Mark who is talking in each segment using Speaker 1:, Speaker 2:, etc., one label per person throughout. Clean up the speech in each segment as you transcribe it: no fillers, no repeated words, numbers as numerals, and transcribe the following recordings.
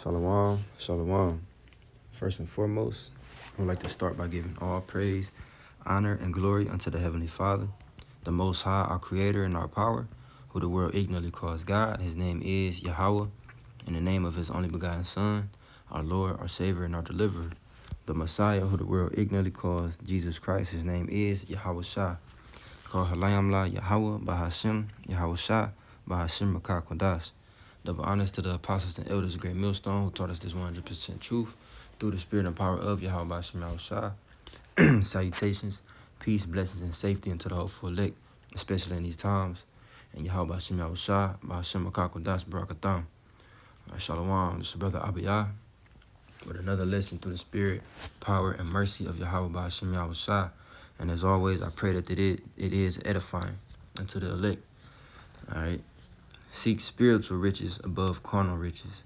Speaker 1: Shalom, shalom. First and foremost, I would like to start by giving all praise, honor, and glory unto the Heavenly Father, the Most High, our Creator and our power, who the world ignorantly calls God. His name is Yahweh, in the name of His only begotten Son, our Lord, our Savior, and our Deliverer. The Messiah, who the world ignorantly calls Jesus Christ. His name is Yahweh Shah. Called Halayam La Yahweh Bahashim, Yahweh Shah, Bahashim Makah Kodash. Double honors to the apostles and elders of Great Millstone who taught us this 100% truth through the spirit and power of Yahweh Bahashim Yahweh Shah. Salutations, peace, blessings, and safety unto the hopeful elect, especially in these times. And Yahweh Bahashim Yahweh Shah, Bahashim Makah Kodash, Barakatam. Shalom, this is Brother Abiyah with another lesson through the spirit, power, and mercy of Yahweh Bahashim Yahweh Shah. And as always, I pray that it is edifying unto the elect. All right. Seek spiritual riches above carnal riches.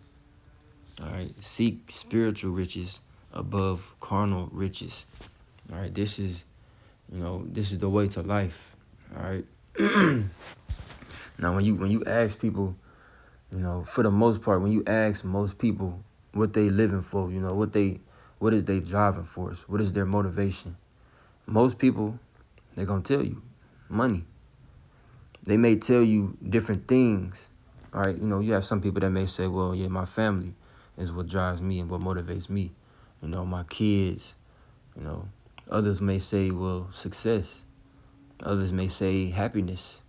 Speaker 1: All right. Seek spiritual riches above carnal riches. All right. This is the way to life. All right. Now, when you ask people, for the most part, when you ask most people what they living for, what is they driving force, what is their motivation, most people, they're gonna tell you money. They may tell you different things. All right, you have some people that may say, well, yeah, my family is what drives me and what motivates me. My kids, Others may say, well, success. Others may say happiness.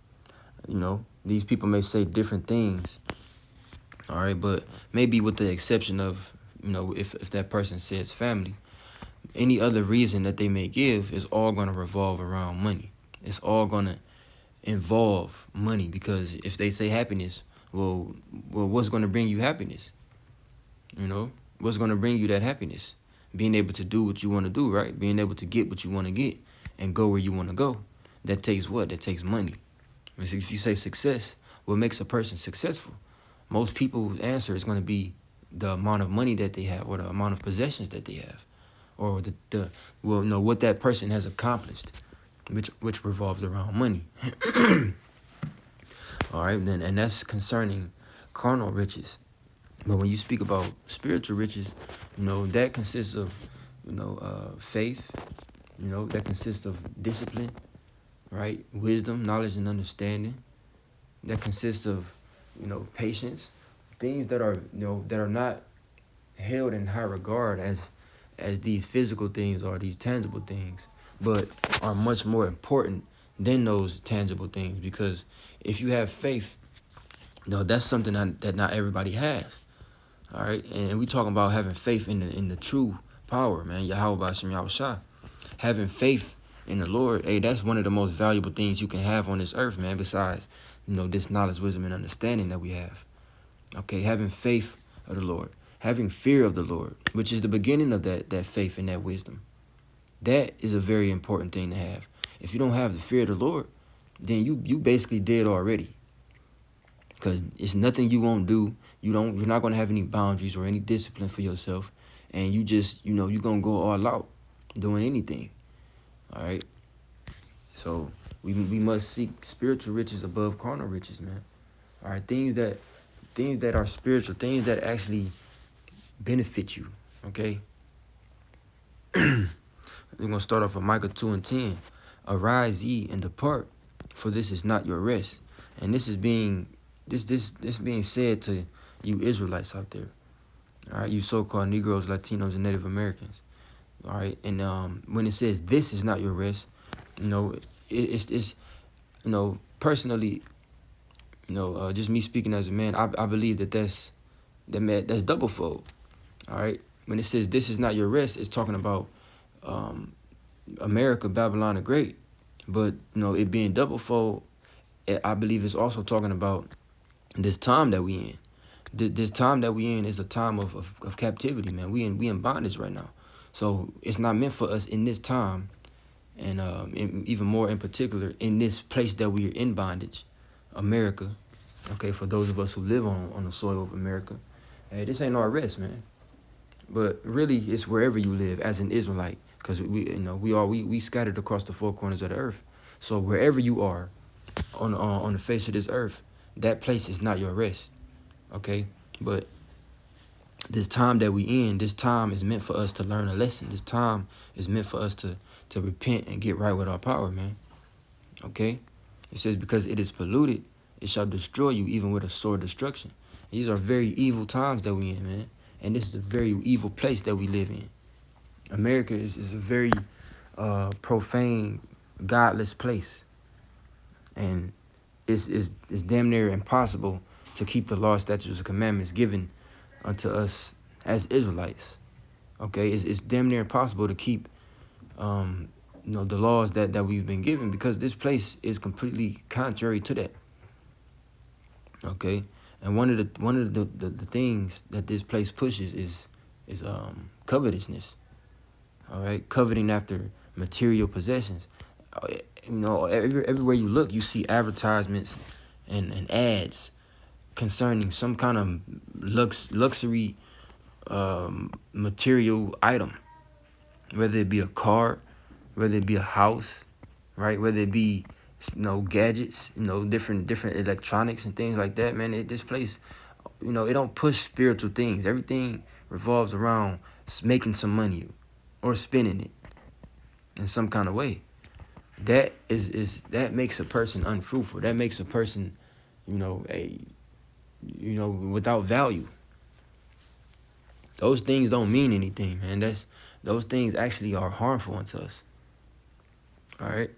Speaker 1: These people may say different things. All right, but maybe with the exception of, if that person says family, any other reason that they may give is all going to revolve around money. It's all going to involve money, because if they say happiness, well, what's going to bring you happiness? What's going to bring you that happiness? Being able to do what you want to do, right? Being able to get what you want to get and go where you want to go. That takes what? That takes money. If you say success, what makes a person successful? Most people's answer is going to be the amount of money that they have, or the amount of possessions that they have, or what that person has accomplished, which revolves around money. All right, then, and that's concerning carnal riches. But when you speak about spiritual riches, that consists of, faith. That consists of discipline, right? Wisdom, knowledge, and understanding. That consists of, patience. Things that are, that are not held in high regard as these physical things or these tangible things, but are much more important than those tangible things. Because if you have faith, that's something that not everybody has. All right, and we talking about having faith in the true power, man. Yahweh B'Shem Yahweh Shah. Having faith in the Lord, hey, that's one of the most valuable things you can have on this earth, man. Besides, this knowledge, wisdom, and understanding that we have. Okay, having faith of the Lord, having fear of the Lord, which is the beginning of that faith and that wisdom. That is a very important thing to have. If you don't have the fear of the Lord, then you basically dead already. Because it's nothing you won't do. You're not going to have any boundaries or any discipline for yourself. And you just, you're going to go all out doing anything. All right. So we must seek spiritual riches above carnal riches, man. All right. Things that are spiritual, things that actually benefit you. Okay. We're going to start off with Micah 2:10. Arise ye and depart, for this is not your rest. And this is being said to you Israelites out there. All right, you so-called Negroes, Latinos, and Native Americans. All right, and when it says this is not your rest, it's personally, just me speaking as a man, I believe that's double fold. All right, when it says this is not your rest, it's talking about America, Babylon the Great. But it being double fold, I believe it's also talking about this time that we in. This time that we in is a time of captivity, man. We in bondage right now. So it's not meant for us in this time, and even more in particular, in this place that we are in bondage, America. Okay, for those of us who live on the soil of America, hey, this ain't our rest, man. But really, it's wherever you live as an Israelite, because we scattered across the four corners of the earth. So wherever you are on the face of this earth, that place is not your rest. Okay, but this time that we in, this time is meant for us to learn a lesson. This time is meant for us to repent and get right with our power, man. Okay? It says, because it is polluted, it shall destroy you even with a sore destruction. These are very evil times that we in, man. And this is a very evil place that we live in. America is a very profane, godless place. And it's damn near impossible to keep the law, statutes, and commandments given unto us as Israelites. Okay? It's damn near impossible to keep the laws that we've been given, because this place is completely contrary to that. Okay? And one of the things that this place pushes is covetousness. All right? Coveting after material possessions. Everywhere you look, you see advertisements and ads concerning some kind of luxury material item, whether it be a car, whether it be a house, right? Whether it be gadgets, different electronics and things like that, man. This place, it don't push spiritual things. Everything revolves around making some money or spending it in some kind of way. That that makes a person unfruitful. That makes a person, without value. Those things don't mean anything, man. Those things actually are harmful unto us. All right.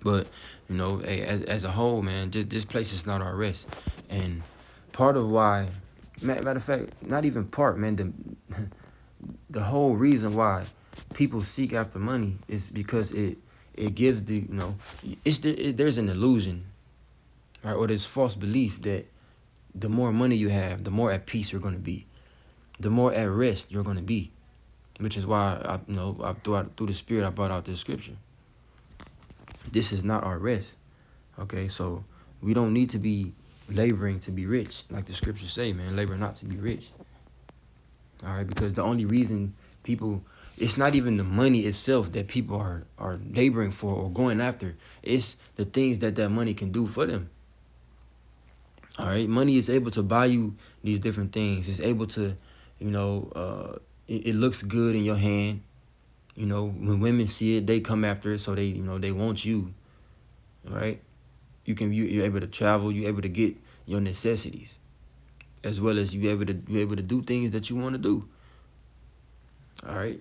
Speaker 1: But as a whole, man, this place is not our rest. And part of why, matter of fact, not even part, man, the whole reason why people seek after money is because it gives there's an illusion, right? Or this false belief that the more money you have, the more at peace you're going to be, the more at rest you're going to be. Which is why through the Spirit I brought out this scripture. This is not our rest. Okay, so we don't need to be laboring to be rich, like the scriptures say, man. Labor not to be rich. All right, because the only reason people, it's not even the money itself that people are laboring for or going after. It's the things that money can do for them. All right, money is able to buy you these different things. It's able to, it looks good in your hand. When women see it, they come after it, so they want you. All right, you're able to travel. You're able to get your necessities, as well as you're able to do things that you want to do. All right,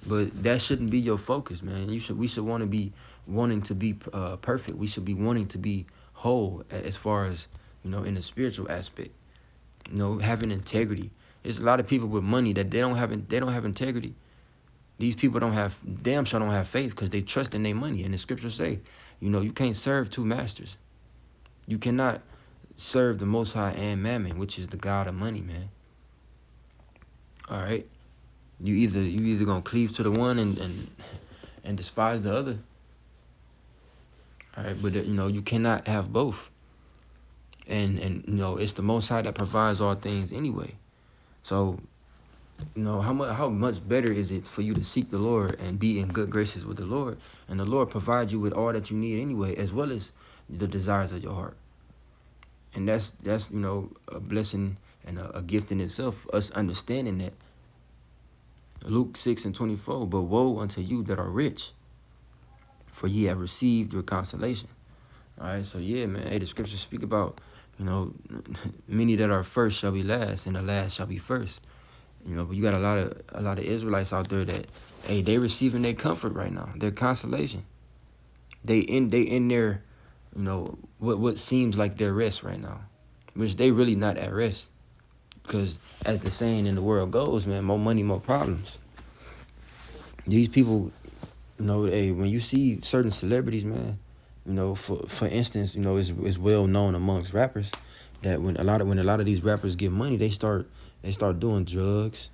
Speaker 1: but that shouldn't be your focus, man. We should want to be wanting to be perfect. We should be wanting to be whole as far as in the spiritual aspect. Having integrity. There's a lot of people with money that they don't have integrity. These people don't have faith because they trust in their money. And the scriptures say, you can't serve two masters. You cannot serve the Most High and Mammon, which is the god of money, man. All right, you either gonna cleave to the one and despise the other. All right, but you cannot have both. And it's the Most High that provides all things anyway. So how much better is it for you to seek the Lord and be in good graces with the Lord, and the Lord provides you with all that you need anyway, as well as the desires of your heart. And that's a blessing and a gift in itself, us understanding that. Luke 6:24, but woe unto you that are rich, for ye have received your consolation. All right, so yeah, man, the scriptures speak about, many that are first shall be last, and the last shall be first. But you got a lot of Israelites out there that, they receiving their comfort right now, their consolation. They in their, what seems like their rest right now, which they really not at rest. Because as the saying in the world goes, man, more money, more problems. These people, when you see certain celebrities, man, for instance, it's well known amongst rappers that when a lot of these rappers get money, they start doing drugs.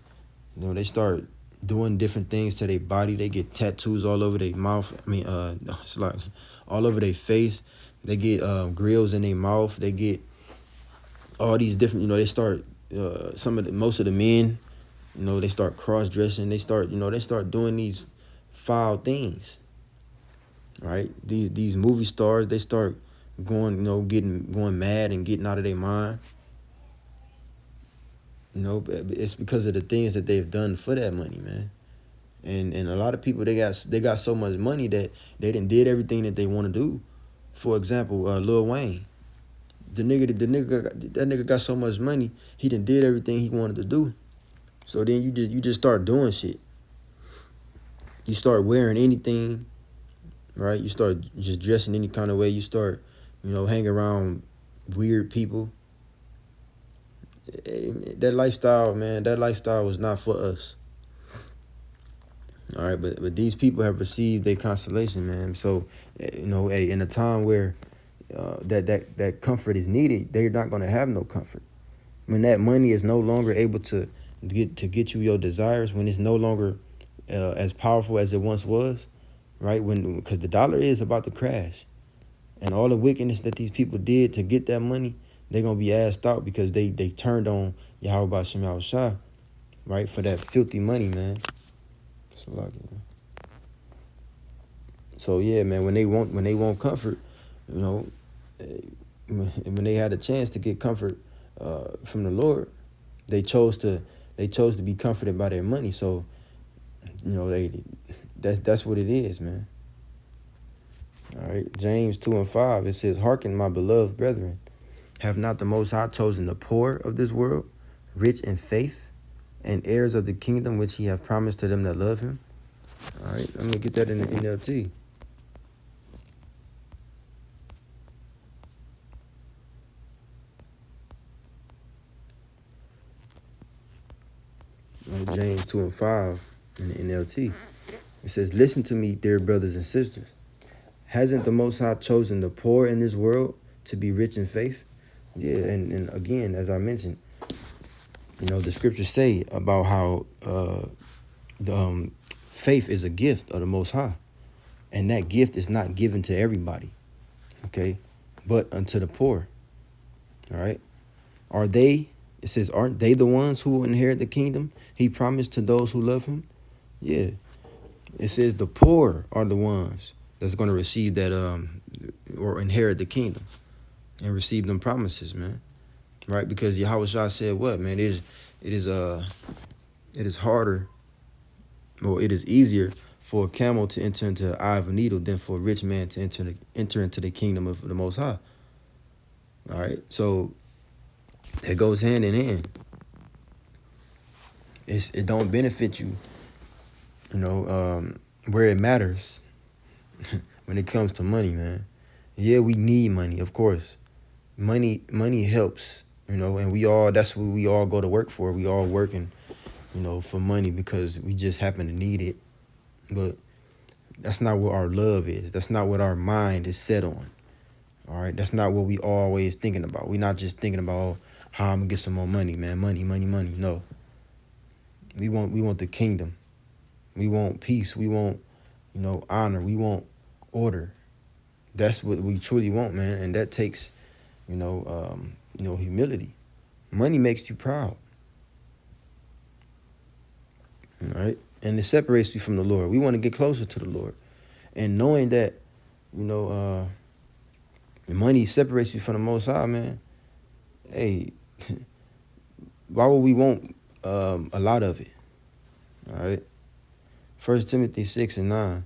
Speaker 1: They start doing different things to their body. They get tattoos all over their mouth. It's like all over their face. They get grills in their mouth. They get all these different. They start most of the men. They start cross dressing. They start doing these foul things. Right? These movie stars, they start going mad and getting out of their mind. It's because of the things that they've done for that money, man. And a lot of people, they got so much money that they did everything that they want to do. For example, Lil Wayne, that nigga got so much money, he did everything he wanted to do. So then you just start doing shit. You start wearing anything, right? You start just dressing any kind of way. You start, hanging around weird people. That lifestyle, man, that lifestyle was not for us. All right, but these people have received their consolation, man. So, hey, in a time where that comfort is needed, they're not gonna have no comfort. When that money is no longer able to get you your desires, when it's no longer as powerful as it once was, right? Because the dollar is about to crash, and all the wickedness that these people did to get that money, they're gonna be asked out because they turned on Yahweh Bashem Yahushua, right, for that filthy money, man. So yeah, man, when they want comfort, when they had a chance to get comfort from the Lord, they chose to be comforted by their money. So, that's what it is, man. All right, James 2:5, it says, "Hearken, my beloved brethren, have not the Most High chosen the poor of this world, rich in faith, and heirs of the kingdom which He hath promised to them that love Him." All right, I'm gonna get that in the NLT. James 2:5 in the NLT. It says, "Listen to me, dear brothers and sisters. Hasn't the Most High chosen the poor in this world to be rich in faith?" Yeah, and again, as I mentioned, the scriptures say about how faith is a gift of the Most High. And that gift is not given to everybody, okay, but unto the poor, all right? It says, aren't they the ones who will inherit the kingdom He promised to those who love Him? Yeah. It says the poor are the ones that's going to receive that or inherit the kingdom and receive them promises, man. Right? Because Yahweh Shah said what, man? It is harder, or it is easier for a camel to enter into the eye of a needle than for a rich man to enter into the kingdom of the Most High. All right? So it goes hand in hand. It don't benefit you, where it matters when it comes to money, man. Yeah, we need money, of course. Money helps, and that's what we all go to work for. We all working, for money because we just happen to need it. But that's not what our love is. That's not what our mind is set on. All right, that's not what we always thinking about. We're not just thinking about how I'm gonna get some more money, man. Money. No, we want the kingdom. We want peace. We want, honor. We want order. That's what we truly want, man. And that takes, humility. Money makes you proud. All right, and it separates you from the Lord. We want to get closer to the Lord, and knowing that, money separates you from the Most High, man. Hey, why would we want a lot of it? All right. 1 Timothy 6:9,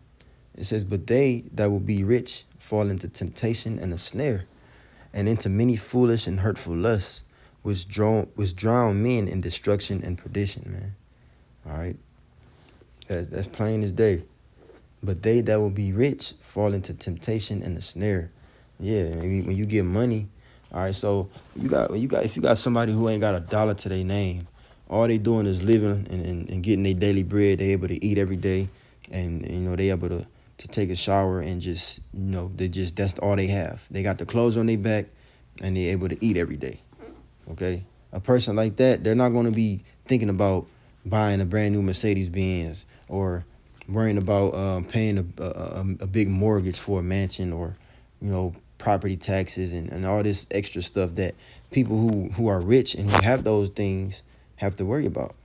Speaker 1: it says, "But they that will be rich fall into temptation and a snare, and into many foolish and hurtful lusts, which drown men in destruction and perdition," man. All right. That's plain as day. But they that will be rich fall into temptation and a snare. Yeah, when you get money, all right. So if you got somebody who ain't got a dollar to their name, all they doing is living and getting their daily bread. They able to eat every day, and they able to take a shower and just that's all they have. They got the clothes on their back, and they able to eat every day. Okay, a person like that, they're not going to be thinking about buying a brand new Mercedes Benz or worrying about paying a big mortgage for a mansion or property taxes and all this extra stuff that people who are rich and who have those things have to worry about.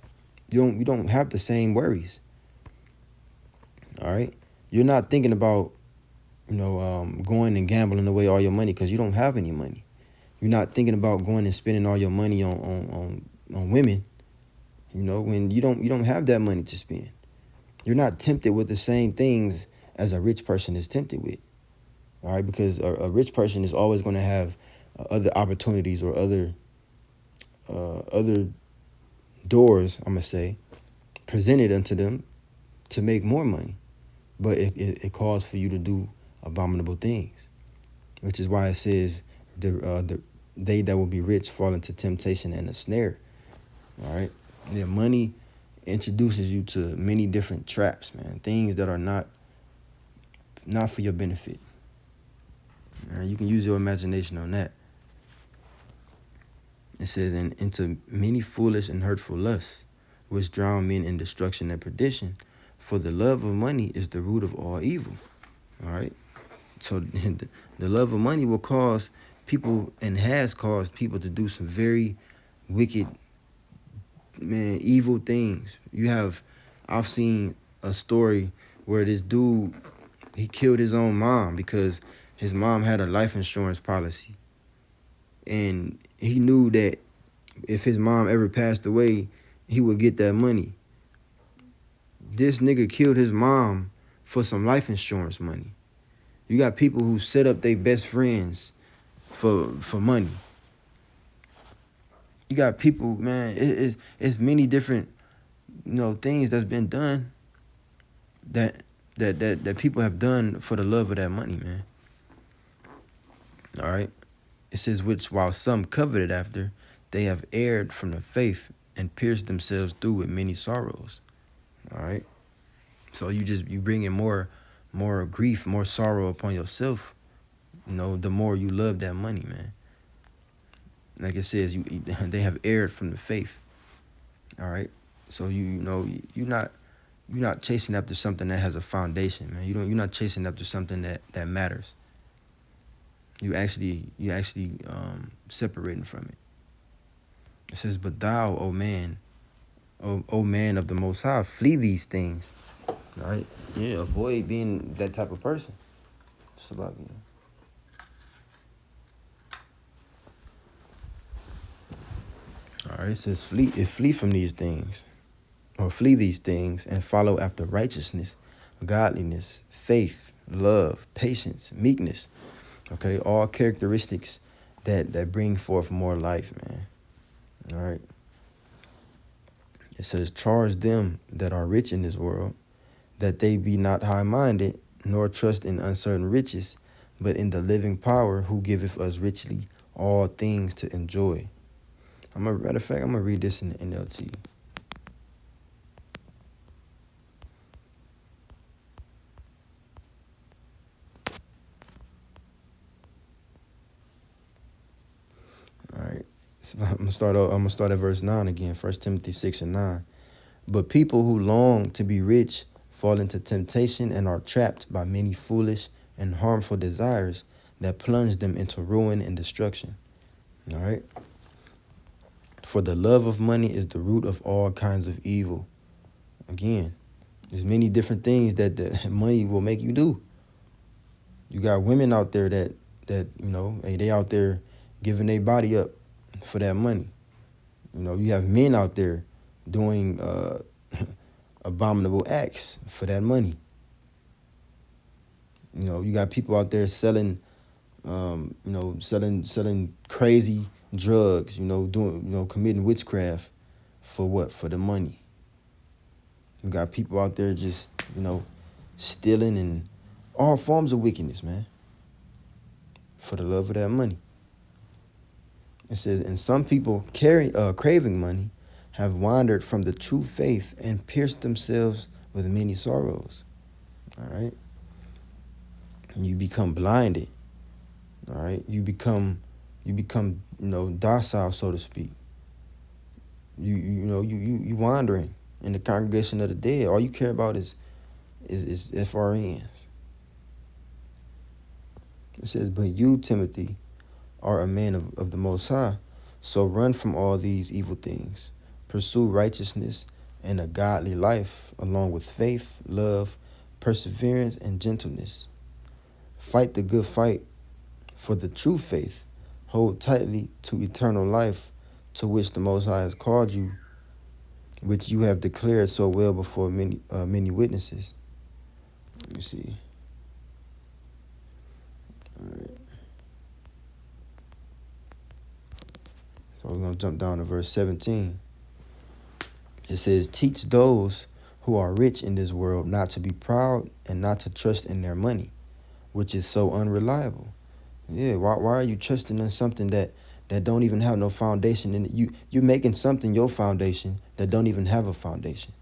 Speaker 1: You don't have the same worries. All right, you're not thinking about going and gambling away all your money because you don't have any money. You're not thinking about going and spending all your money on women When you don't have that money to spend. You're not tempted with the same things as a rich person is tempted with. All right, because a rich person is always going to have other opportunities or other doors, I'm gonna say, presented unto them to make more money. But it calls for you to do abominable things, which is why it says they that will be rich fall into temptation and a snare. All right, yeah, money introduces you to many different traps, man. Things that are not for your benefit. You can use your imagination on that. It says, and into many foolish and hurtful lusts, which drown men in destruction and perdition. For the love of money is the root of all evil. All right. So the love of money will cause people and has caused people to do some very wicked, man, evil things. I've seen a story where this dude, he killed his own mom because his mom had a life insurance policy. And he knew that if his mom ever passed away, he would get that money. This nigga killed his mom for some life insurance money. You got people who set up their best friends for money. You got people, man, it's many different, things that's been done that people have done for the love of that money, man. All right. It says, which while some coveted after, they have erred from the faith and pierced themselves through with many sorrows. All right. So you bring in more grief, more sorrow upon yourself, the more you love that money, man. Like it says, they have erred from the faith. All right. So you're not chasing after something that has a foundation, man. You're not chasing after something that matters. You actually separating from it. It says, but thou, O man, O man of the Most High, flee these things. All right. Yeah. Avoid being that type of person. All right. It says, flee from these things, or flee these things, and follow after righteousness, godliness, faith, love, patience, meekness. Okay, all characteristics that bring forth more life, man. All right. It says, charge them that are rich in this world, that they be not high-minded, nor trust in uncertain riches, but in the living power who giveth us richly all things to enjoy. Matter of fact, I'm going to read this in the NLT. All right. So I'm gonna start at verse 9 again, 1 Timothy 6:9. But people who long to be rich fall into temptation and are trapped by many foolish and harmful desires that plunge them into ruin and destruction. All right. For the love of money is the root of all kinds of evil. Again, there's many different things that the money will make you do. You got women out there that hey, they out there giving their body up for that money. You have men out there doing abominable acts for that money. You got people out there selling crazy drugs, committing witchcraft for what? For the money. You got people out there just, stealing and all forms of wickedness, man, for the love of that money. It says, and some people craving money have wandered from the true faith and pierced themselves with many sorrows. All right. And you become blinded. All right. You become docile, so to speak. You wandering in the congregation of the dead. All you care about is FRNs. It says, but you, Timothy, are a man of the Most High, so run from all these evil things. Pursue righteousness and a godly life, along with faith, love, perseverance, and gentleness. Fight the good fight for the true faith. Hold tightly to eternal life, to which the Most High has called you which you have declared so well before many witnesses. Let me see. All right. So we're going to jump down to verse 17. It says, teach those who are rich in this world not to be proud and not to trust in their money, which is so unreliable. Yeah, why are you trusting in something that don't even have no foundation in it? You're making something your foundation that don't even have a foundation,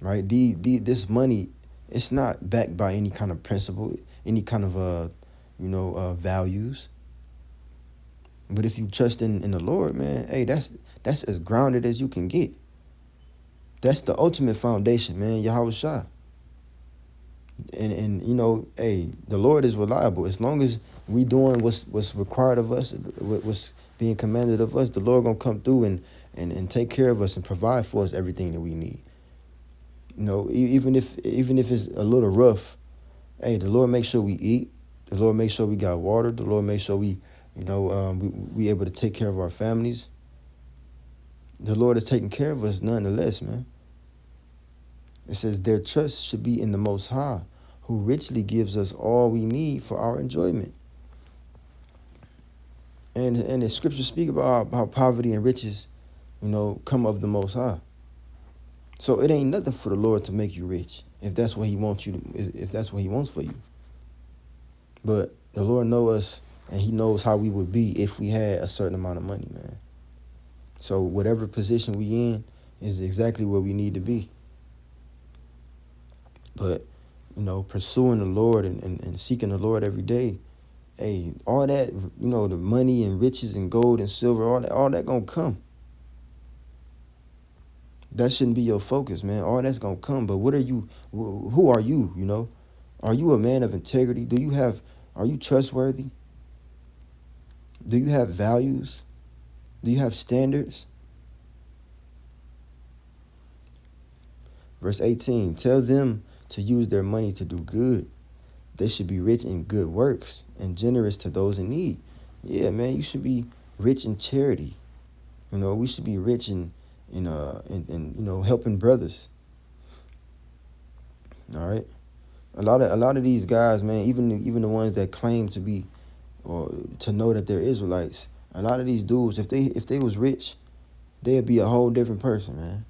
Speaker 1: right? This money, it's not backed by any kind of principle, any kind of values. But if you trust in the Lord, man, hey, that's as grounded as you can get. That's the ultimate foundation, man. Yahweh Shah. And hey, the Lord is reliable. As long as we doing what's required of us, what's being commanded of us, the Lord gonna come through and take care of us and provide for us everything that we need. Even if it's a little rough, hey, the Lord makes sure we eat. The Lord makes sure we got water. The Lord makes sure we able to take care of our families. The Lord is taking care of us nonetheless, man. It says their trust should be in the Most High, who richly gives us all we need for our enjoyment. And the scriptures speak about how poverty and riches, come of the Most High. So it ain't nothing for the Lord to make you rich if that's what He wants if that's what He wants for you. But the Lord knows us, and He knows how we would be if we had a certain amount of money, man. So whatever position we in is exactly where we need to be. But, pursuing the Lord and seeking the Lord every day, hey, all that, the money and riches and gold and silver, all that gonna come. That shouldn't be your focus, man. All that's gonna come. But what are you? Who are you? Are you a man of integrity? Are you trustworthy? Do you have values? Do you have standards? Verse 18, tell them to use their money to do good. They should be rich in good works and generous to those in need. Yeah, man, you should be rich in charity. We should be rich in helping brothers. All right. A lot of these guys, man, even the ones that claim to be or to know that they're Israelites, a lot of these dudes, if they was rich, they'd be a whole different person, man.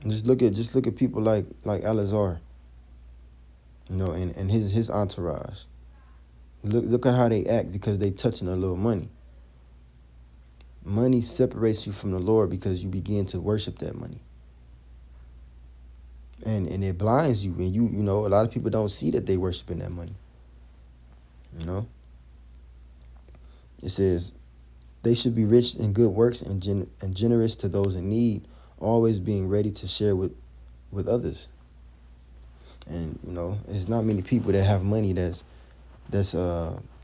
Speaker 1: And just look at people like Eleazar, and his entourage. Look at how they act because they touching a little money. Money separates you from the Lord because you begin to worship that money. And it blinds you, and a lot of people don't see that they worshiping that money. It says they should be rich in good works and generous to those in need, always being ready to share with others. And there's not many people that have money that's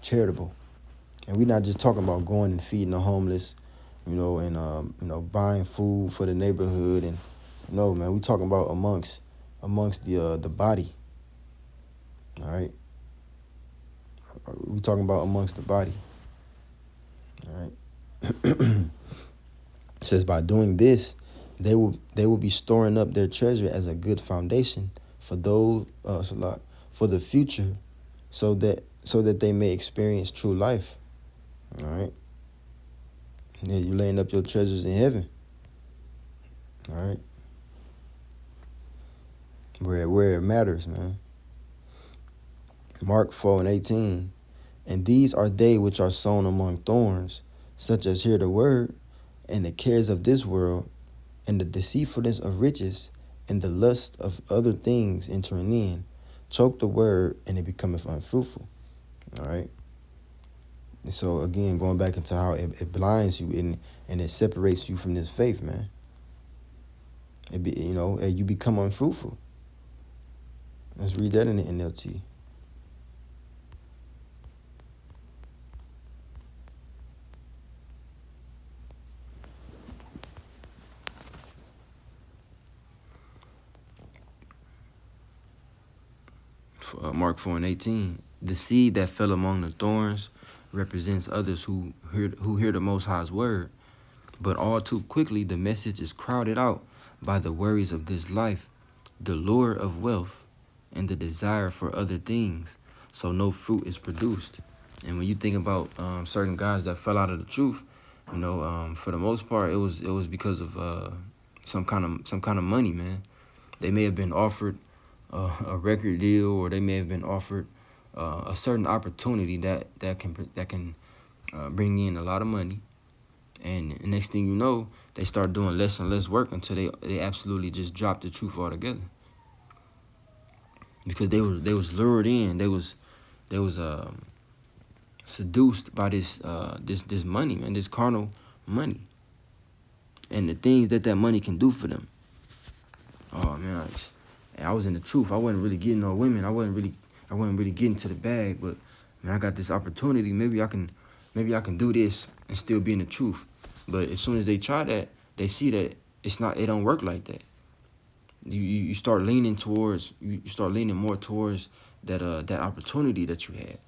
Speaker 1: charitable. And we're not just talking about going and feeding the homeless, and buying food for the neighborhood. And no, man, we're talking about amongst the body. All right, we're talking about amongst the body. All right. It says by doing this, they will be storing up their treasure as a good foundation for for the future, so that they may experience true life. All right. Yeah, you're laying up your treasures in heaven. All right. Where it matters, man. Mark 4:18. And these are they which are sown among thorns, such as hear the word, and the cares of this world, and the deceitfulness of riches, and the lust of other things entering in, choke the word, and it becometh unfruitful. All right. And so again, going back into how it blinds you and it separates you from this faith, man. You become unfruitful. Let's read that in the NLT. Mark 4:18. The seed that fell among the thorns represents others who hear the Most High's word, But all too quickly, the message is crowded out by the worries of this life, the lure of wealth, and the desire for other things. So no fruit is produced. And when you think about certain guys that fell out of the truth, for the most part, it was because of some kind of money, man. They may have been offered a record deal, or they may have been offered a certain opportunity that can bring in a lot of money. And the next thing you know, they start doing less and less work until they absolutely just drop the truth altogether. Because they was lured in, they was seduced by this money, man, this carnal money, and the things that money can do for them. Oh man, I was in the truth. I wasn't really getting no women. I wasn't really getting to the bag. But man, I got this opportunity. Maybe I can do this and still be in the truth. But as soon as they try that, they see that it don't work like that. You start leaning more towards that opportunity that you had.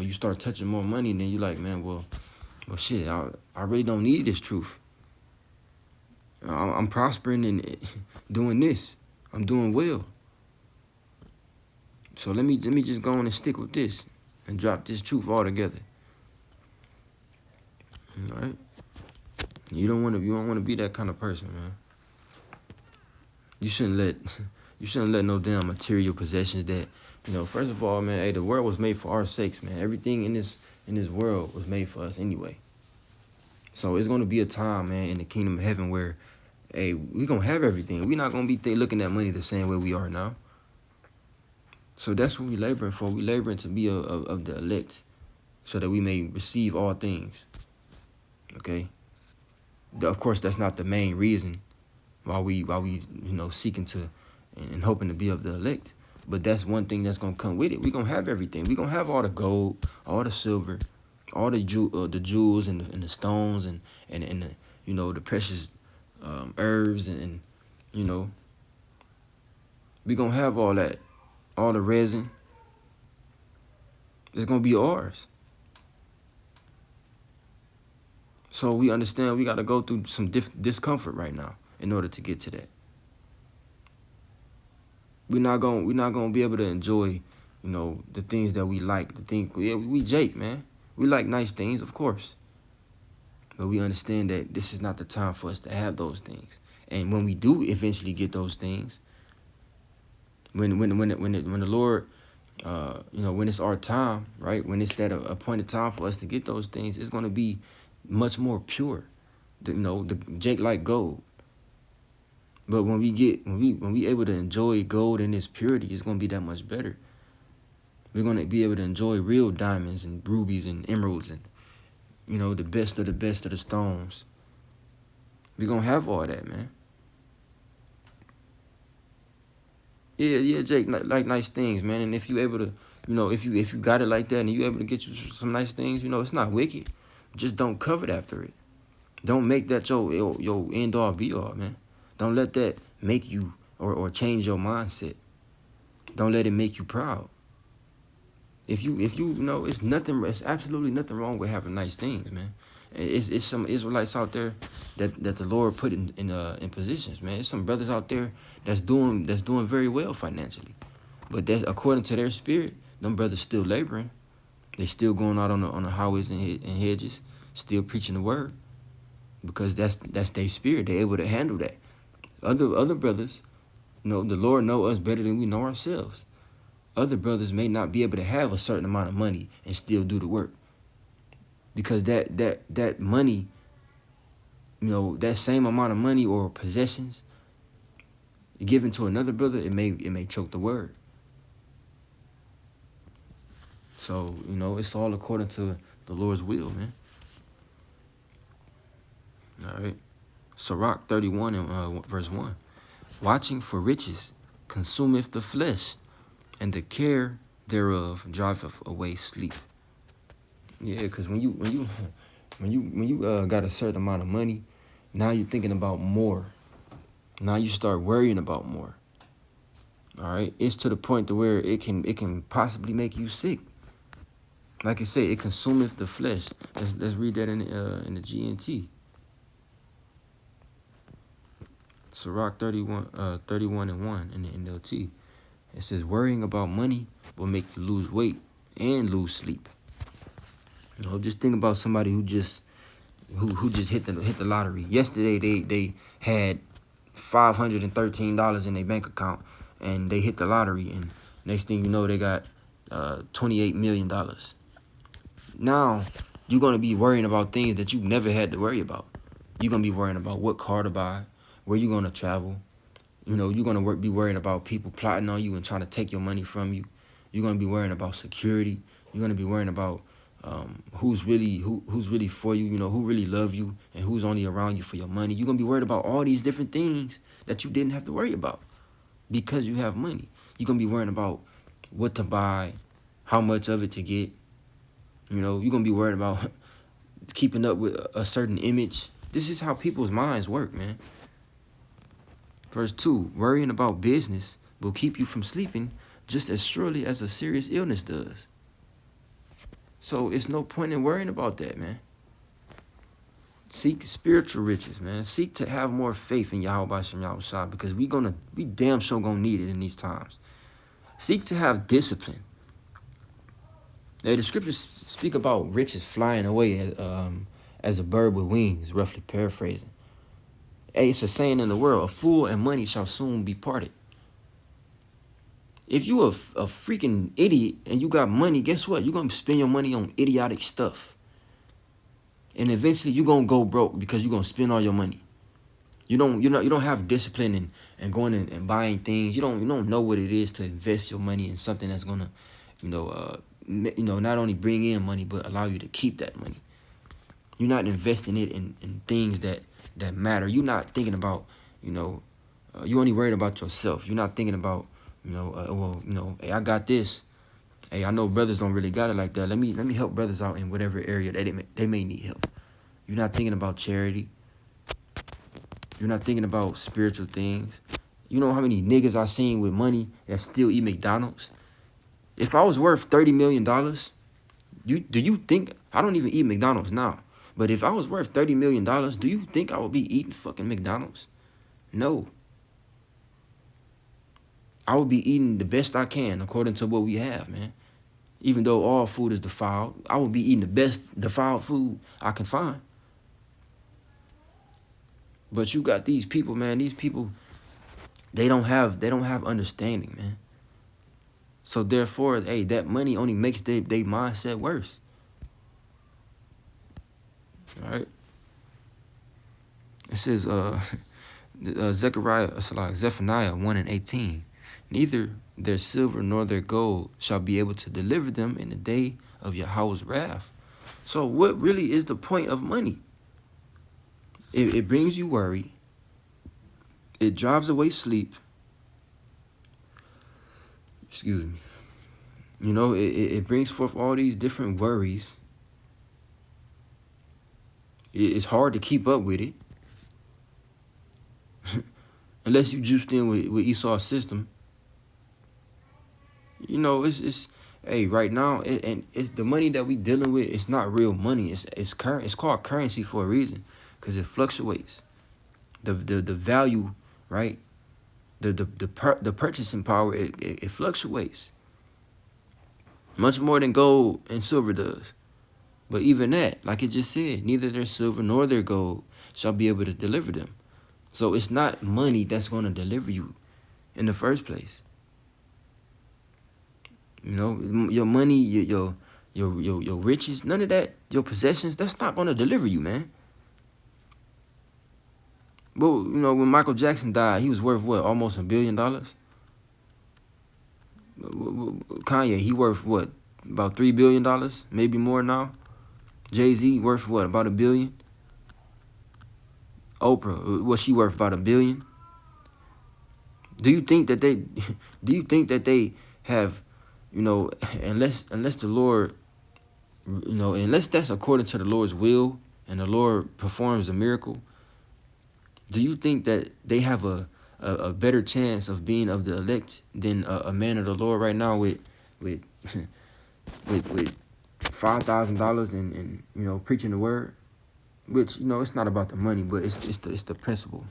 Speaker 1: You start touching more money, and then you're like, man, well shit, I really don't need this truth. I'm prospering and doing this. I'm doing well. So let me just go on and stick with this and drop this truth altogether. All right? You don't want to be that kind of person, man. You shouldn't let no damn material possessions that, first of all, man, hey, the world was made for our sakes, man. Everything in this world was made for us anyway. So it's gonna be a time, man, in the kingdom of heaven where, hey, we gonna have everything. We're not gonna be looking at money the same way we are now. So that's what we laboring for. We laboring to be of the elect, so that we may receive all things. Okay. Of course, that's not the main reason why we seeking to and hoping to be of the elect. But that's one thing that's gonna come with it. We gonna have everything. We gonna have all the gold, all the silver, all the jewels and the stones and the the precious herbs and we gonna have all that, all the resin. It's gonna be ours. So we understand we got to go through some discomfort right now in order to get to that. We're not gonna be able to enjoy, the things that we like. We Jake, man. We like nice things, of course, but we understand that this is not the time for us to have those things. And when we do eventually get those things, when the Lord, when it's our time, right? When it's that appointed time for us to get those things, it's gonna be much more pure, the Jake like gold. But when we able to enjoy gold in its purity, it's gonna be that much better. We're gonna be able to enjoy real diamonds and rubies and emeralds and the best of the stones. We're gonna have all that, man. Yeah, Jake, like nice things, man. And if you able to, if you got it like that and you able to get you some nice things, it's not wicked. Just don't covet after it. Don't make that your end all be all, man. Don't let that make you or change your mindset. Don't let it make you proud. If you it's absolutely nothing wrong with having nice things, man. It's some Israelites out there that the Lord put in positions, man. It's some brothers out there that's doing very well financially, but that's according to their spirit. Them brothers still laboring. They still going out on the highways and hedges, still preaching the word, because that's their spirit. They're able to handle that. Other brothers, the Lord know us better than we know ourselves. Other brothers may not be able to have a certain amount of money and still do the work, because that money, that same amount of money or possessions given to another brother, it may choke the word. So it's all according to the Lord's will, man. All right. Sirach 31 and verse 1. Watching for riches consumeth the flesh, and the care thereof driveth away sleep. Yeah, because when you got a certain amount of money, now you're thinking about more. Now you start worrying about more. All right, it's to the point to where it can possibly make you sick. Like I say, it consumeth the flesh. Let's read that in the GNT. Sirach 31 and 1 in the NLT. It says, worrying about money will make you lose weight and lose sleep. Just think about somebody who just hit the lottery. Yesterday they had $513 in their bank account, and they hit the lottery, and next thing you know, they got $28 million. Now you're gonna be worrying about things that you never had to worry about. You're gonna be worrying about what car to buy, where you're gonna travel. You're gonna be worrying about people plotting on you and trying to take your money from you. You're gonna be worrying about security. You're gonna be worrying about who's really for you. Who really love you and who's only around you for your money. You're gonna be worried about all these different things that you didn't have to worry about because you have money. You're gonna be worrying about what to buy, how much of it to get. You're gonna be worried about keeping up with a certain image. This is how people's minds work, man. Verse 2, worrying about business will keep you from sleeping just as surely as a serious illness does. So it's no point in worrying about that, man. Seek spiritual riches, man. Seek to have more faith in Yahweh Shem Yahushua, because we damn sure gonna need it in these times. Seek to have discipline. Now, the scriptures speak about riches flying away as a bird with wings, roughly paraphrasing. Hey, it's a saying in the world, a fool and money shall soon be parted. If you a freaking idiot and you got money, guess what? You're going to spend your money on idiotic stuff. And eventually you're going to go broke because you're going to spend all your money. You don't have discipline and going and buying things. You don't know what it is to invest your money in something that's going to, not only bring in money, but allow you to keep that money. You're not investing it in things that matter. You're not thinking about, you're only worried about yourself. You're not thinking about, hey, I got this. Hey, I know brothers don't really got it like that. Let me help brothers out in whatever area they may need help. You're not thinking about charity. You're not thinking about spiritual things. You know how many niggas I seen with money that still eat McDonald's? If I was worth $30 million, do you think, I don't even eat McDonald's now, but if I was worth $30 million, do you think I would be eating fucking McDonald's? No. I would be eating the best I can according to what we have, man. Even though all food is defiled, I would be eating the best defiled food I can find. But you got these people, man. These people, they don't have understanding, man. So therefore, hey, that money only makes their mindset worse. All right. It says, Zephaniah 1 and 18. Neither their silver nor their gold shall be able to deliver them in the day of Yahweh's wrath. So what really is the point of money? It brings you worry. It drives away sleep. Excuse me. It brings forth all these different worries. It's hard to keep up with it. Unless you juiced in with Esau's system. It's hey, right now, it's the money that we dealing with. It's not real money. It's called currency for a reason, because it fluctuates. The value, right? The purchasing power, it fluctuates much more than gold and silver does. But even that, like it just said, neither their silver nor their gold shall be able to deliver them. So it's not money that's going to deliver you in the first place. Your money, your riches, none of that, your possessions, that's not going to deliver you, man. But, when Michael Jackson died, he was worth what? Almost $1 billion? Kanye, he worth what? About $3 billion? Maybe more now? Jay-Z worth what? About $1 billion? Oprah, what's she worth? About $1 billion? Do you think that they have, unless the Lord, unless that's according to the Lord's will and the Lord performs a miracle, do you think that they have a better chance of being of the elect than a man of the Lord right now with $5,000 and preaching the word, which it's not about the money, but it's the principle.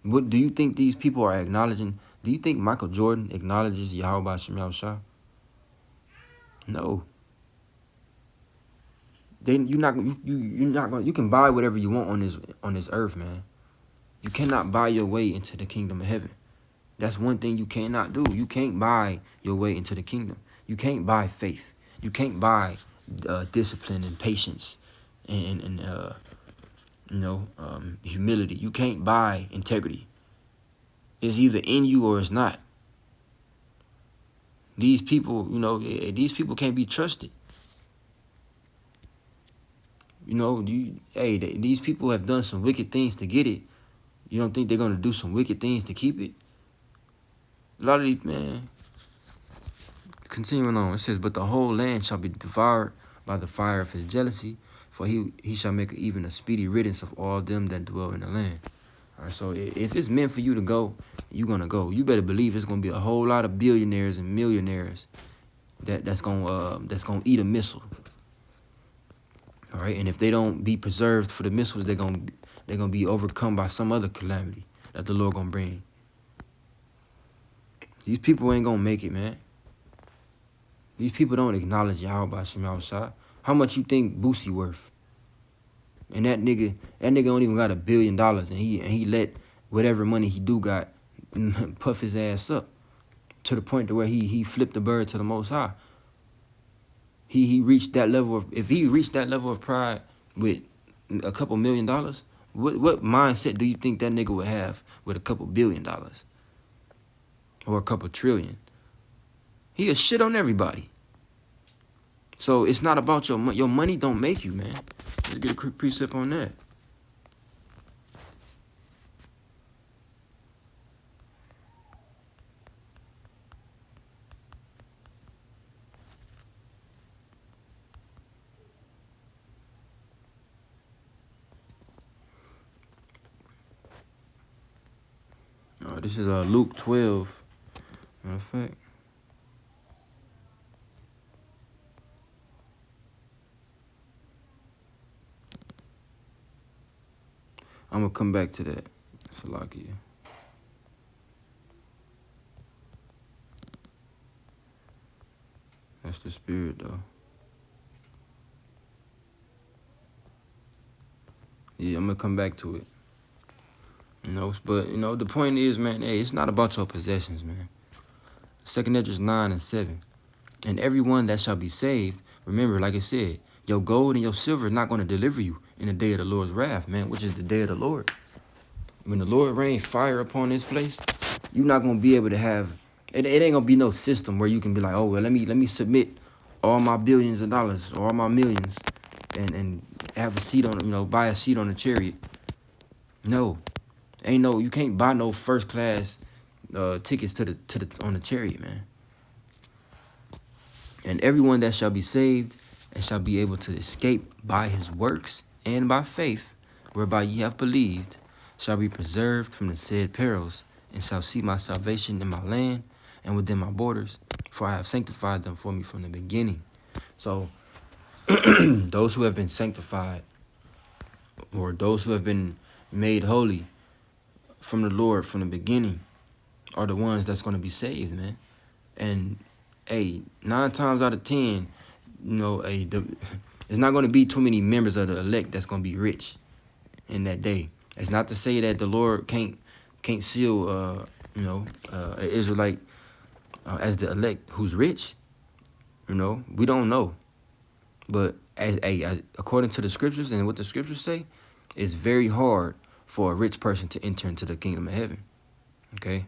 Speaker 1: What do you think these people are acknowledging? Do you think Michael Jordan acknowledges Yahweh Shem Yahushua? No. You can buy whatever you want on this earth, man. You cannot buy your way into the kingdom of heaven. That's one thing you cannot do. You can't buy your way into the kingdom. You can't buy faith. You can't buy discipline and patience and humility. You can't buy integrity. It's either in you or it's not. These people, these people can't be trusted. These people have done some wicked things to get it. You don't think they're going to do some wicked things to keep it? A lot of these, man. Continuing on, it says, but the whole land shall be devoured by the fire of his jealousy, for he shall make even a speedy riddance of all them that dwell in the land. All right, so if it's meant for you to go, you're going to go. You better believe it's going to be a whole lot of billionaires and millionaires that's going to eat a missile. All right, and if they don't be preserved for the missiles, they're gonna be overcome by some other calamity that the Lord gonna bring. These people ain't gonna make it, man. These people don't acknowledge Yahweh Shem Yahushua. How much you think Boosie worth? And that nigga don't even got $1 billion, and he let whatever money he do got puff his ass up to the point to where he flipped the bird to the Most High. He reached that level of, if he reached that level of pride with a couple $1 million, what mindset do you think that nigga would have with a couple $1 billion or a couple trillion? He'll shit on everybody. So it's not about your money. Your money don't make you, man. Let's get a quick precept on that. This is Luke 12. Matter of fact. I'm going to come back to that. Salakia. That's the spirit, though. Yeah, I'm going to come back to it. But, the point is, man, hey, it's not about your possessions, man. 2 Esdras 9 and 7. And everyone that shall be saved, remember, like I said, your gold and your silver is not going to deliver you in the day of the Lord's wrath, man, which is the day of the Lord. When the Lord rains fire upon this place, you're not going to be able to have, it ain't going to be no system where you can be like, oh, well, let me submit all my billions of dollars, all my millions, and have a seat on, buy a seat on the chariot. No. You can't buy no first class tickets on the chariot, man. And everyone that shall be saved and shall be able to escape by his works and by faith, whereby ye have believed, shall be preserved from the said perils, and shall see my salvation in my land and within my borders, for I have sanctified them for me from the beginning. So those who have been sanctified, or those who have been made holy from the Lord from the beginning, are the ones that's going to be saved, man. And 9 times out of 10, it's not going to be too many members of the elect that's going to be rich in that day. It's not to say that the Lord can't seal an Israelite as the elect who's rich. We don't know. But according to the scriptures and what the scriptures say, it's very hard for a rich person to enter into the kingdom of heaven. Okay?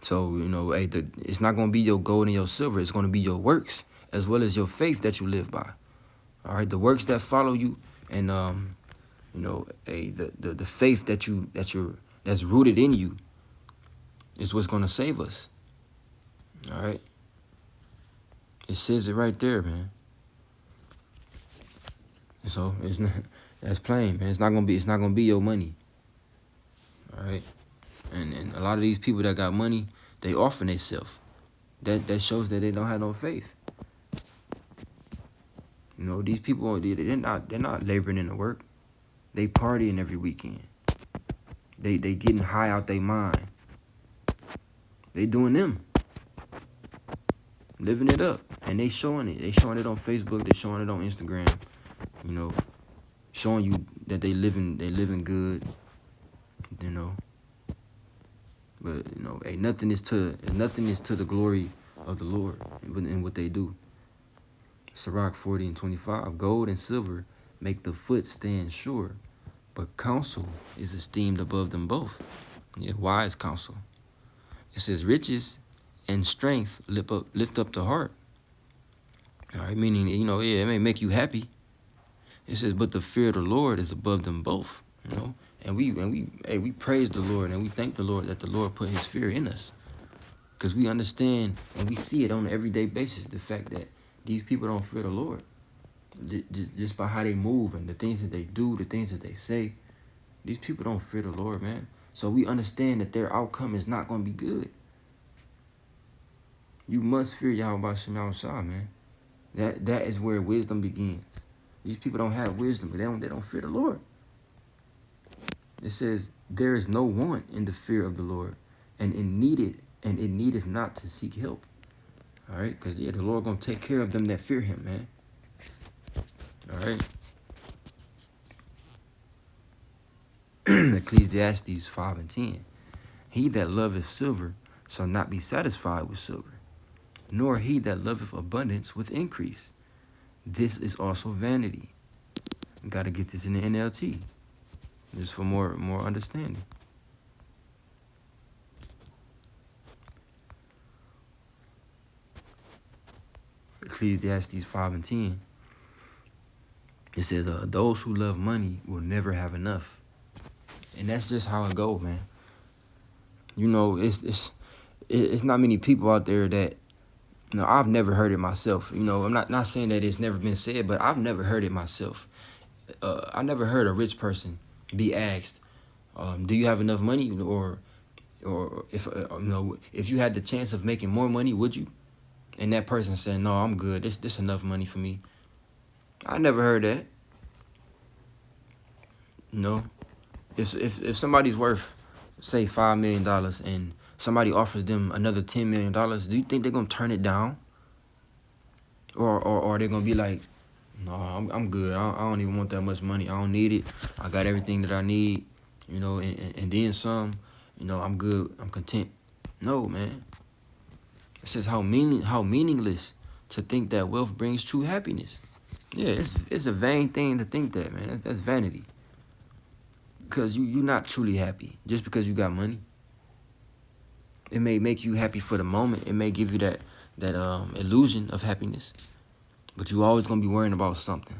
Speaker 1: So, it's not going to be your gold and your silver. It's going to be your works as well as your faith that you live by. All right? The works that follow you and, the faith that's rooted in you is what's going to save us. All right? It says it right there, man. So that's plain, man. It's not gonna be your money. All right. And a lot of these people that got money, they orphan themselves. that shows that they don't have no faith. You know, these people, they're not laboring in the work. They partying every weekend. They getting high out their mind. They doing them, living it up, and they showing it. They showing it on Facebook. They showing it on Instagram. You know, showing you that they living good. You know, but you know, hey, nothing is to the glory of the Lord in what they do. Sirach 40:25. Gold and silver make the foot stand sure, but counsel is esteemed above them both. Yeah, wise counsel. It says riches and strength lift up the heart. All right, meaning, you know, yeah, it may make you happy. It says, but the fear of the Lord is above them both. You know, and we praise the Lord and we thank the Lord that the Lord put His fear in us, because we understand and we see it on an everyday basis. The fact that these people don't fear the Lord, just by how they move and the things that they do, the things that they say. These people don't fear the Lord, man. So we understand that their outcome is not going to be good. You must fear Yahweh Shem Shah, man. That is where wisdom begins. These people don't have wisdom, but they don't fear the Lord. It says there is no want in the fear of the Lord, and it needeth not to seek help. All right, because the Lord gonna take care of them that fear Him, man. All right. Ecclesiastes 5:10. He that loveth silver shall not be satisfied with silver, nor he that loveth abundance with increase. This is also vanity. You got to get this in the NLT, just for more understanding. Ecclesiastes 5:10. It says, those who love money will never have enough. And that's just how it goes, man. You know, it's not many people out there that, you know, I've never heard it myself. You know, I'm not saying that it's never been said, but I've never heard it myself. I never heard a rich person be asked, do you have enough money? Or if, you know, if you had the chance of making more money, would you? And that person said, no, I'm good. This enough money for me. I never heard that. You know, if somebody's worth, say, $5 million and somebody offers them another $10 million, do you think they're going to turn it down? Or they're going to be like, no, I'm good. I don't even want that much money. I don't need it. I got everything that I need, you know, and then some, you know, I'm good. I'm content. No, man. It says how meaningless to think that wealth brings true happiness. Yeah, it's a vain thing to think that, man. That's vanity. Because you're not truly happy just because you got money. It may make you happy for the moment. It may give you that illusion of happiness. But you always gonna be worrying about something.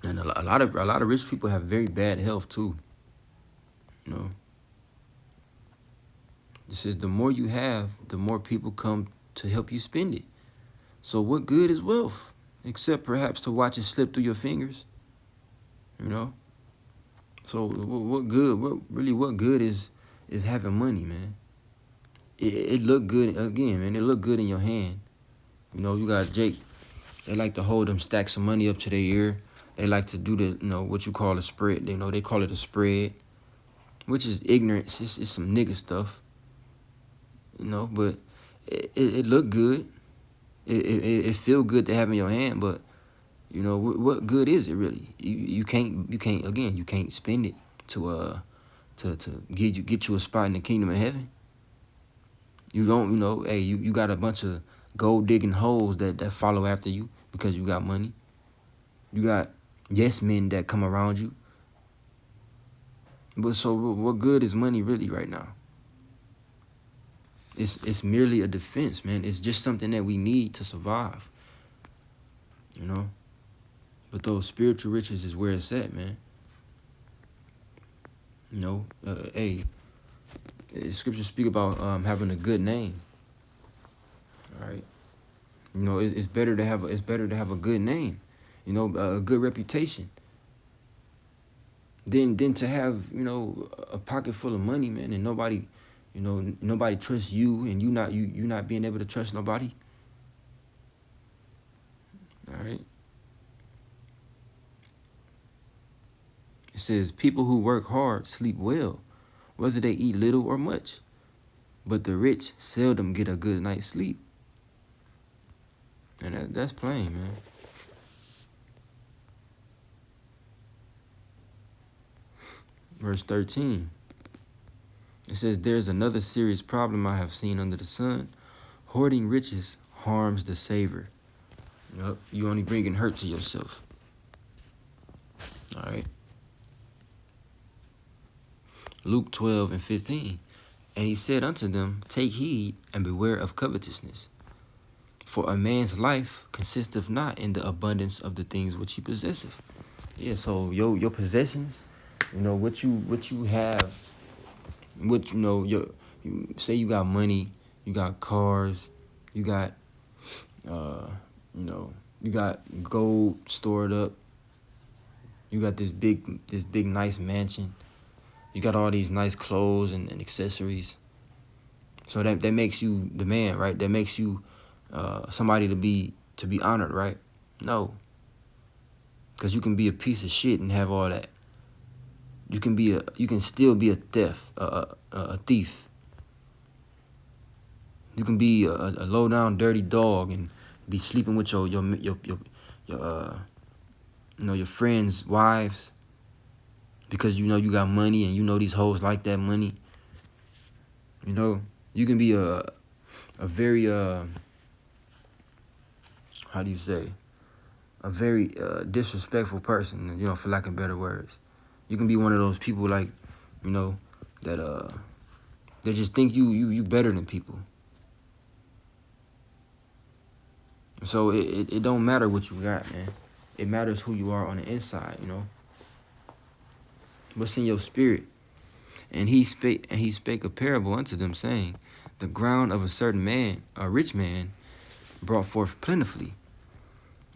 Speaker 1: And a lot of rich people have very bad health too. You know. It says the more you have, the more people come to help you spend it. So what good is wealth, except perhaps to watch it slip through your fingers? You know. So what good? What good is having money, man? It look good again, man. It look good in your hand. You know, you got Jake. They like to hold them stacks of money up to their ear. They like to do the, you know, what you call a spread. You know, they call it a spread, which is ignorance. It's some nigga stuff. You know, but it look good. It feel good to have in your hand, but you know what good is it really? You can't spend it to get you a spot in the kingdom of heaven. You don't, you know, hey, you got a bunch of gold digging hoes that follow after you because you got money. You got yes men that come around you. But so what good is money really right now? It's merely a defense, man. It's just something that we need to survive. You know? But those spiritual riches is where it's at, man. You know, hey, scriptures speak about having a good name. All right. You know, it's better to have a good name. You know, a good reputation. Than to have, you know, a pocket full of money, man, and nobody nobody trusts you, and you not being able to trust nobody. All right. It says people who work hard sleep well, whether they eat little or much. But the rich seldom get a good night's sleep. And that's plain, man. Verse 13. It says, there's another serious problem I have seen under the sun. Hoarding riches harms the saver. Yep, you only bringing hurt to yourself. All right. Luke 12:15. And he said unto them, take heed and beware of covetousness. For a man's life consisteth not in the abundance of the things which he possesseth. Yeah, so your possessions, what you have, what you say you got money, you got cars, you got you got gold stored up, you got this big nice mansion, you got all these nice clothes and accessories. So that makes you the man, right? That makes you somebody to be honored, right? No, because you can be a piece of shit and have all that. You can still be a thief. You can be a low down dirty dog and be sleeping with your your friends' wives because you got money and these hoes like that money. You can be a very how do you say, a very disrespectful person, for lack of better words. You can be one of those people like, that they just think you better than people. So it don't matter what you got, man. It matters who you are on the inside, What's in your spirit. And he spake a parable unto them, saying, the ground of a certain man, a rich man, brought forth plentifully.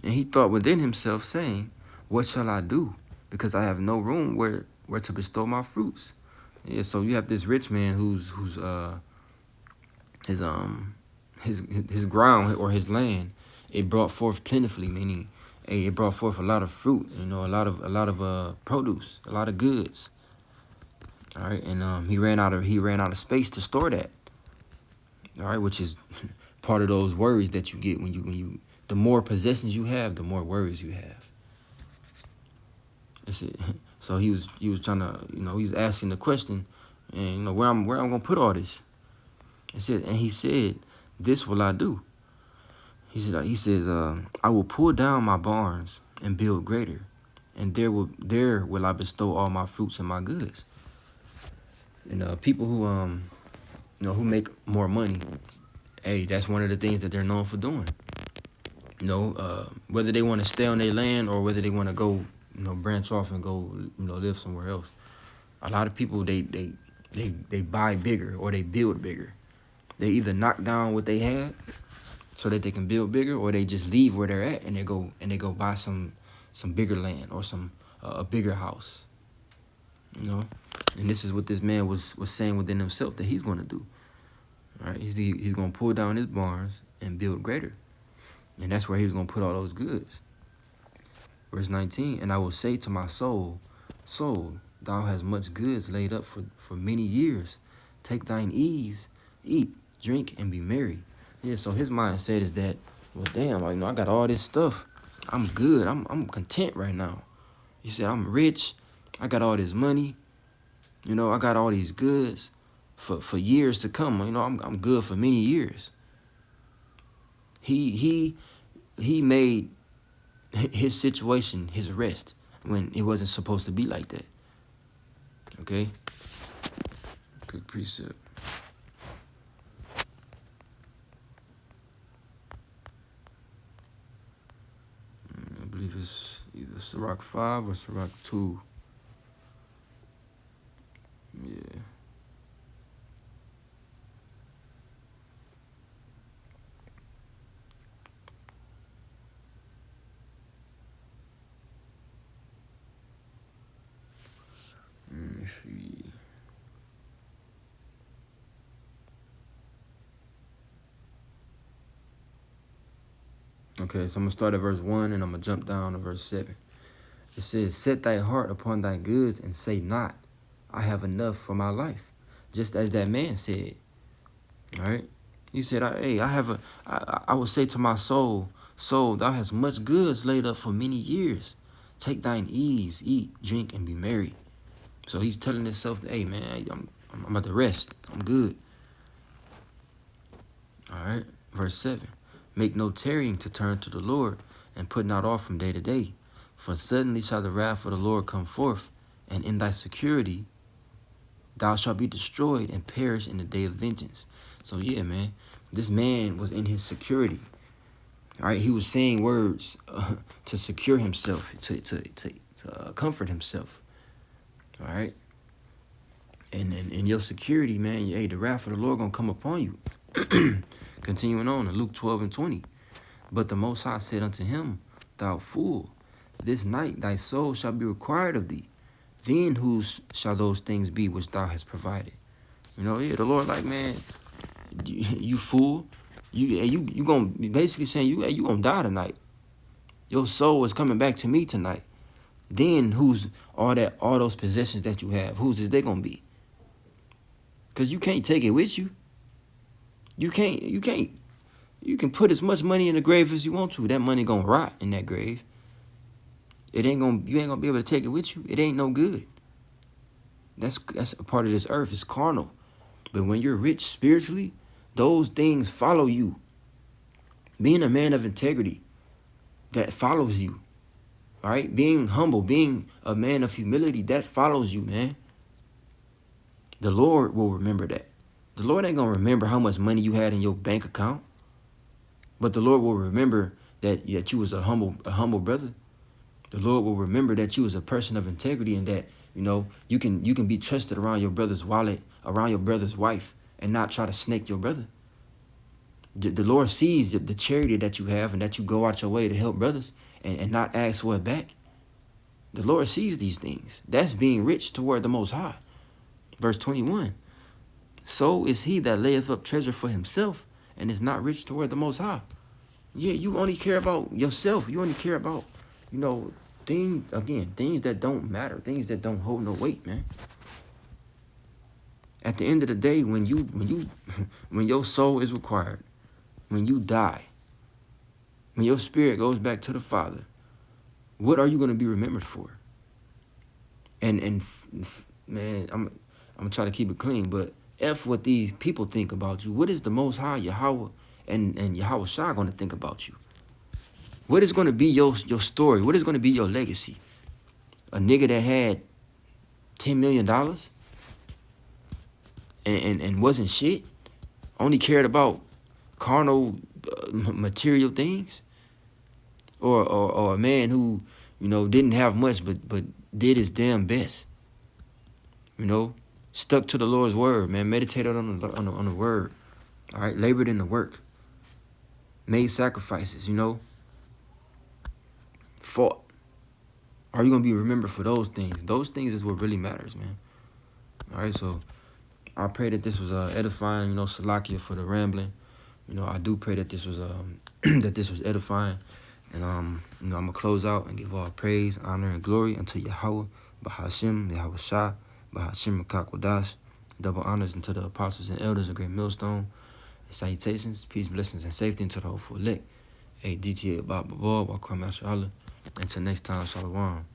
Speaker 1: And he thought within himself, saying, what shall I do? Because I have no room where to bestow my fruits. Yeah, so you have this rich man who's his ground or his land, it brought forth plentifully, meaning it brought forth a lot of fruit, a lot of produce, a lot of goods. All right, and he ran out of space to store that. All right, which is part of those worries that you get when you the more possessions you have, the more worries you have. That's it. So he was trying to, he was asking the question, and where I'm gonna put all this. And he said, this will I do. He says, I will pull down my barns and build greater, and there will I bestow all my fruits and my goods. And people who make more money, hey, that's one of the things that they're known for doing. Whether they want to stay on their land or whether they want to go, branch off and go, live somewhere else. A lot of people they buy bigger or they build bigger. They either knock down what they had so that they can build bigger, or they just leave where they're at and they go buy some bigger land or some a bigger house. And this is what this man was saying within himself that he's going to do. All right, he's going to pull down his barns and build greater, and that's where he was going to put all those goods. Verse 19, and I will say to my soul, soul, thou hast much goods laid up for many years. Take thine ease, eat, drink, and be merry. Yeah, so his mindset is that, well, damn, I got all this stuff. I'm good. I'm content right now. He said, I'm rich. I got all this money. I got all these goods for years to come. I'm good for many years. He made his situation his rest when it wasn't supposed to be like that. Okay? Good precept. I believe it's either Sirach 5 or Sirach 2. Yeah. Let me see. Okay, so I'm going to start at verse 1 and I'm going to jump down to verse 7. It says, set thy heart upon thy goods and say not, I have enough for my life. Just as that man said. All right. He said, I will say to my soul, soul, thou hast much goods laid up for many years. Take thine ease, eat, drink, and be merry. So he's telling himself, hey, man, I'm about to rest. I'm good. All right. Verse 7. Make no tarrying to turn to the Lord, and put not off from day to day. For suddenly shall the wrath of the Lord come forth, and in thy security thou shalt be destroyed and perish in the day of vengeance. So yeah, man, this man was in his security. All right, he was saying words to secure himself, to comfort himself. All right, and in your security, man, hey, the wrath of the Lord gonna come upon you. Continuing on in Luke 12 and 20. But the Most High said unto him, thou fool, this night thy soul shall be required of thee. Then whose shall those things be which thou hast provided? You know, yeah, the Lord like, man, you fool. You gonna be basically saying you gonna die tonight. Your soul is coming back to me tonight. Then who's all those possessions that you have? Whose is they gonna be? Cause you can't take it with you. You can put as much money in the grave as you want to. That money gonna rot in that grave. You ain't gonna be able to take it with you. It ain't no good. That's a part of this earth. It's carnal. But when you're rich spiritually, those things follow you. Being a man of integrity, that follows you. All right? Being humble, being a man of humility, that follows you, man. The Lord will remember that. The Lord ain't going to remember how much money you had in your bank account. But the Lord will remember that you was a humble brother. The Lord will remember that you was a person of integrity and that, you know, you can be trusted around your brother's wallet, around your brother's wife, and not try to snake your brother. The Lord sees the charity that you have and that you go out your way to help brothers and not ask for it back. The Lord sees these things. That's being rich toward the Most High. Verse 21. So is he that layeth up treasure for himself and is not rich toward the Most High. Yeah, you only care about yourself. You only care about, you know, things that don't matter, things that don't hold no weight, man. At the end of the day, when your soul is required, when you die, when your spirit goes back to the Father, what are you going to be remembered for? And man, I'm gonna try to keep it clean, but F what these people think about you. What is the Most High, Yahweh, and Yahweh Shah going to think about you? What is going to be your story? What is going to be your legacy? A nigga that had $10 million and wasn't shit, only cared about carnal material things, or a man who, you know, didn't have much but did his damn best. You know, stuck to the Lord's word, man. Meditated on the word. All right, labored in the work. Made sacrifices. You know, fought. Are you gonna be remembered for those things? Those things is what really matters, man. All right, so I pray that this was edifying. You know, Salakia for the rambling. You know, I do pray that this was that this was edifying. And you know, I'm gonna close out and give all praise, honor, and glory unto Yahweh, Bahashim, Yahweh Shah, Bahashim Makakwadash. Double honors unto the apostles and elders of Great Millstone. And salutations, peace, blessings, and safety unto the hopeful elect. Hey, DTA Bob Babal, Wakam Master Allah. Until next time, Shalom.